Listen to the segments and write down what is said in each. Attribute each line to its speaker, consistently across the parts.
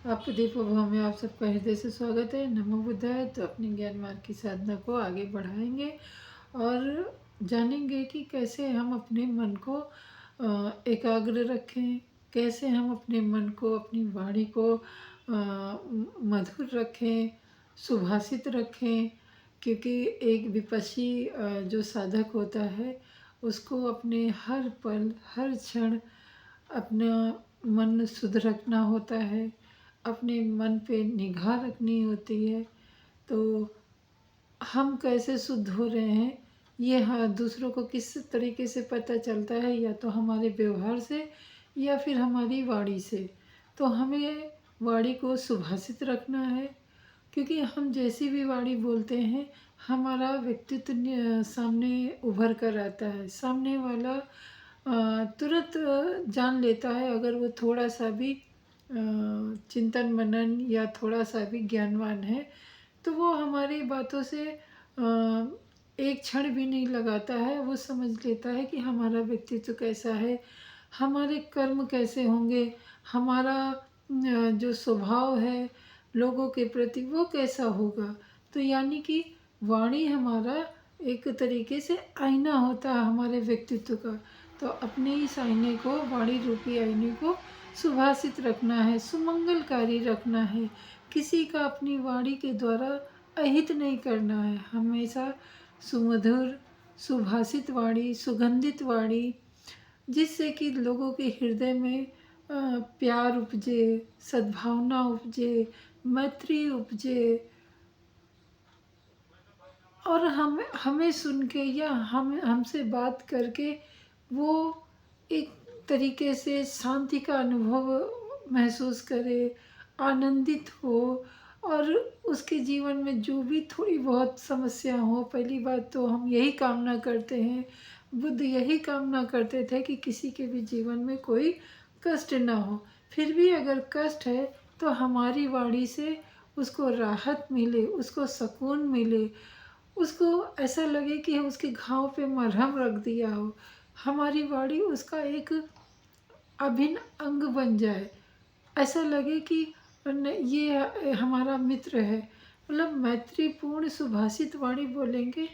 Speaker 1: आपके दीपोभव में आप सबका हृदय से स्वागत है। नमो बुद्धाय। तो अपनी ज्ञान मार्ग की साधना को आगे बढ़ाएंगे और जानेंगे कि कैसे हम अपने मन को एकाग्र रखें, कैसे हम अपने मन को, अपनी वाणी को मधुर रखें, सुभाषित रखें। क्योंकि एक विपश्ची जो साधक होता है उसको अपने हर पल हर क्षण अपना मन शुद्ध रखना होता है, अपने मन पे निगाह रखनी होती है। तो हम कैसे शुद्ध हो रहे हैं ये दूसरों को किस तरीके से पता चलता है, या तो हमारे व्यवहार से या फिर हमारी वाणी से। तो हमें वाणी को सुभाषित रखना है, क्योंकि हम जैसी भी वाणी बोलते हैं हमारा व्यक्तित्व सामने उभर कर आता है। सामने वाला तुरंत जान लेता है, अगर वो थोड़ा सा भी चिंतन मनन या थोड़ा सा भी ज्ञानवान है तो वो हमारी बातों से एक क्षण भी नहीं लगाता है। वो समझ लेता है कि हमारा व्यक्तित्व कैसा है, हमारे कर्म कैसे होंगे, हमारा जो स्वभाव है लोगों के प्रति वो कैसा होगा। तो यानी कि वाणी हमारा एक तरीके से आईना होता है हमारे व्यक्तित्व का। तो अपने इस आईने को, वाणी रूपी आईने को सुभाषित रखना है, सुमंगलकारी रखना है। किसी का अपनी वाणी के द्वारा अहित नहीं करना है। हमेशा सुमधुर, सुभाषित वाणी, सुगंधित वाणी, जिससे कि लोगों के हृदय में प्यार उपजे, सद्भावना उपजे, मैत्री उपजे, और हम हमें सुन के या हमसे बात करके वो एक तरीके से शांति का अनुभव महसूस करे, आनंदित हो। और उसके जीवन में जो भी थोड़ी बहुत समस्या हो, पहली बात तो हम यही कामना करते हैं, बुद्ध यही कामना करते थे कि किसी के भी जीवन में कोई कष्ट ना हो। फिर भी अगर कष्ट है तो हमारी वाणी से उसको राहत मिले, उसको सुकून मिले, उसको ऐसा लगे कि उसके घाव पे मरहम रख दिया हो। हमारी वाणी उसका एक अभिन्न अंग बन जाए, ऐसा लगे कि ये हमारा मित्र है। मतलब मैत्रीपूर्ण सुभाषित वाणी बोलेंगे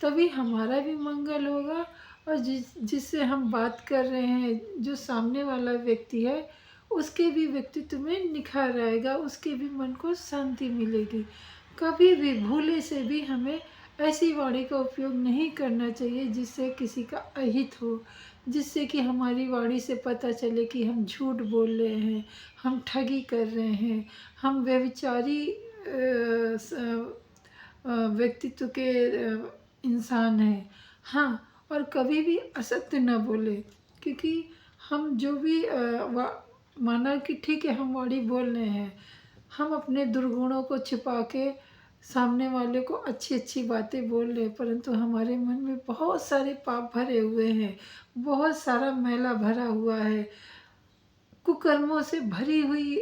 Speaker 1: तभी हमारा भी मंगल होगा, और जिससे हम बात कर रहे हैं, जो सामने वाला व्यक्ति है, उसके भी व्यक्तित्व में निखार आएगा, उसके भी मन को शांति मिलेगी। कभी भी भूले से भी हमें ऐसी वाणी का उपयोग नहीं करना चाहिए जिससे किसी का अहित हो, जिससे कि हमारी वाणी से पता चले कि हम झूठ बोल रहे हैं, हम ठगी कर रहे हैं, हम व्यभिचारी व्यक्तित्व के इंसान हैं। हाँ, और कभी भी असत्य न बोले, क्योंकि हम जो भी माना कि ठीक है हम वाणी बोल रहे हैं, हम अपने दुर्गुणों को छिपा के सामने वाले को अच्छी अच्छी बातें बोल रहे हैं, परंतु हमारे मन में बहुत सारे पाप भरे हुए हैं, बहुत सारा मैला भरा हुआ है, कुकर्मों से भरी हुई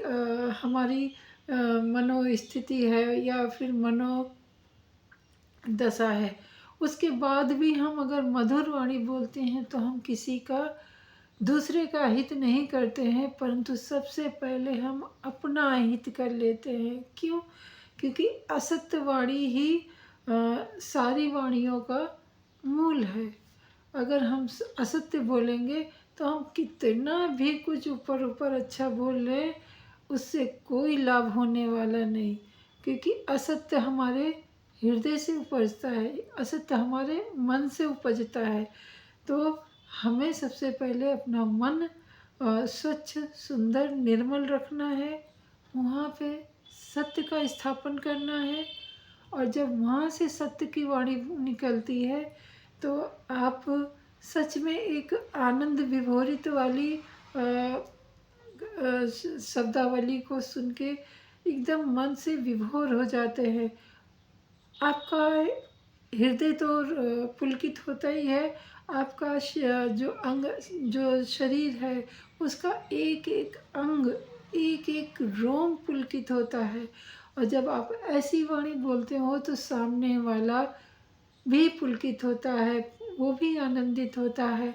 Speaker 1: हमारी मनोस्थिति है या फिर मनोदशा है। उसके बाद भी हम अगर मधुर वाणी बोलते हैं तो हम किसी का, दूसरे का हित नहीं करते हैं, परंतु सबसे पहले हम अपना हित कर लेते हैं। क्यों? क्योंकि असत्य वाणी ही सारी वाणियों का मूल है। अगर हम असत्य बोलेंगे तो हम कितना भी कुछ ऊपर ऊपर अच्छा बोल रहे, उससे कोई लाभ होने वाला नहीं। क्योंकि असत्य हमारे हृदय से उपजता है, असत्य हमारे मन से उपजता है। तो हमें सबसे पहले अपना मन स्वच्छ, सुंदर, निर्मल रखना है, वहाँ पे सत्य का स्थापन करना है। और जब वहाँ से सत्य की वाणी निकलती है तो आप सच में एक आनंद विभोरित वाली शब्दावली को सुन के एकदम मन से विभोर हो जाते हैं। आपका हृदय तो पुलकित होता ही है, आपका जो अंग, जो शरीर है, उसका एक एक अंग, एक एक रोम पुलकित होता है। और जब आप ऐसी वाणी बोलते हो तो सामने वाला भी पुलकित होता है, वो भी आनंदित होता है।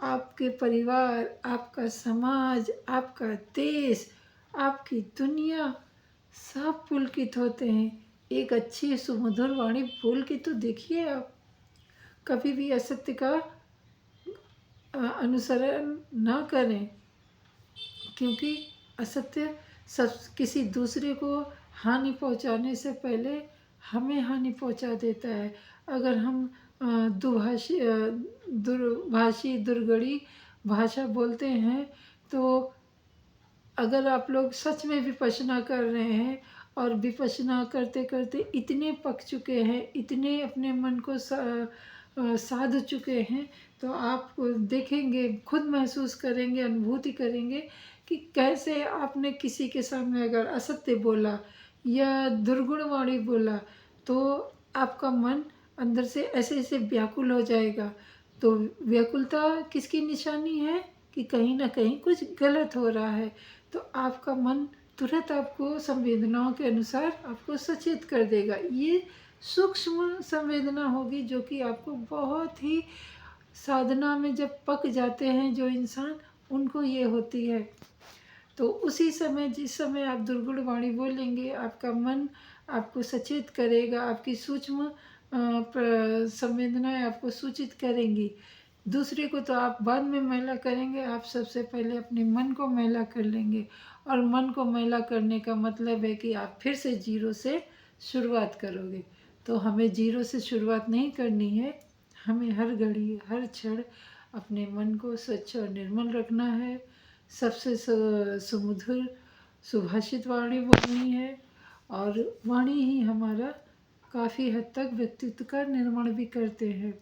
Speaker 1: आपके परिवार, आपका समाज, आपका देश, आपकी दुनिया सब पुलकित होते हैं। एक अच्छी सुमधुर वाणी बोल के तो देखिए आप। कभी भी असत्य का अनुसरण ना करें, क्योंकि असत्य सब किसी दूसरे को हानि पहुंचाने से पहले हमें हानि पहुंचा देता है। अगर हम दुर्भाषी दुर्गढ़ी भाषा बोलते हैं, तो अगर आप लोग सच में विपश्यना कर रहे हैं और विपश्यना करते करते इतने पक चुके हैं, इतने अपने मन को साध चुके हैं, तो आप देखेंगे, खुद महसूस करेंगे, अनुभूति करेंगे कि कैसे आपने किसी के सामने अगर असत्य बोला या दुर्गुण वाणी बोला, तो आपका मन अंदर से ऐसे ऐसे व्याकुल हो जाएगा। तो व्याकुलता किसकी निशानी है कि कहीं ना कहीं कुछ गलत हो रहा है। तो आपका मन तुरंत आपको संवेदनाओं के अनुसार आपको सचेत कर देगा। ये सूक्ष्म संवेदना होगी जो कि आपको बहुत ही साधना में जब पक जाते हैं जो इंसान, उनको ये होती है। तो उसी समय, जिस समय आप दुर्गुण वाणी बोलेंगे, आपका मन आपको सचेत करेगा, आपकी सूक्ष्म संवेदनाएं आपको सूचित करेंगी। दूसरे को तो आप बाद में मैला करेंगे, आप सबसे पहले अपने मन को मैला कर लेंगे। और मन को मैला करने का मतलब है कि आप फिर से जीरो से शुरुआत करोगे। तो हमें जीरो से शुरुआत नहीं करनी है। हमें हर घड़ी हर क्षण अपने मन को स्वच्छ और निर्मल रखना है। सबसे सुमधुर सुभाषित वाणी बोलनी है। और वाणी ही हमारा काफ़ी हद तक व्यक्तित्व का निर्माण भी करते हैं।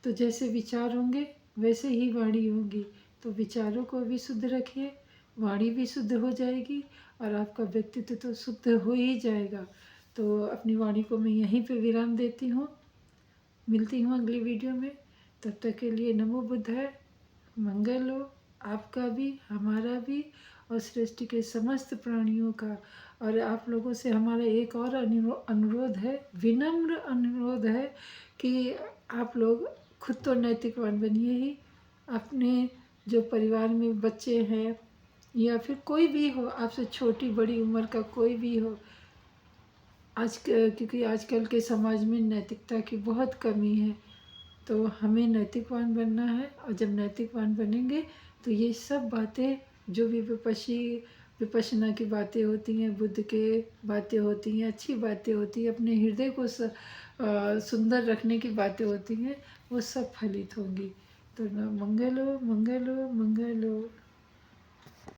Speaker 1: तो जैसे विचार होंगे वैसे ही वाणी होगी। तो विचारों को भी शुद्ध रखिए, वाणी भी शुद्ध हो जाएगी और आपका व्यक्तित्व तो शुद्ध हो ही जाएगा। तो अपनी वाणी को मैं यहीं पे विराम देती हूँ। मिलती हूँ अगली वीडियो में। तब तक के लिए नमो बुद्धाय। मंगल हो आपका भी, हमारा भी और सृष्टि के समस्त प्राणियों का। और आप लोगों से हमारा एक और अनुरोध है, विनम्र अनुरोध है कि आप लोग खुद तो नैतिकवान बनिए ही। अपने जो परिवार में बच्चे हैं या फिर कोई भी हो, आपसे छोटी बड़ी उम्र का कोई भी हो, क्योंकि आजकल के समाज में नैतिकता की बहुत कमी है। तो हमें नैतिकवान बनना है। और जब नैतिकवान बनेंगे तो ये सब बातें जो भी विपश्यना की बातें होती हैं, बुद्ध के बातें होती हैं, अच्छी बातें होती हैं, अपने हृदय को सुंदर रखने की बातें होती हैं, वो सब फलित होंगी। तो मंगल हो मंगल हो मंगल हो।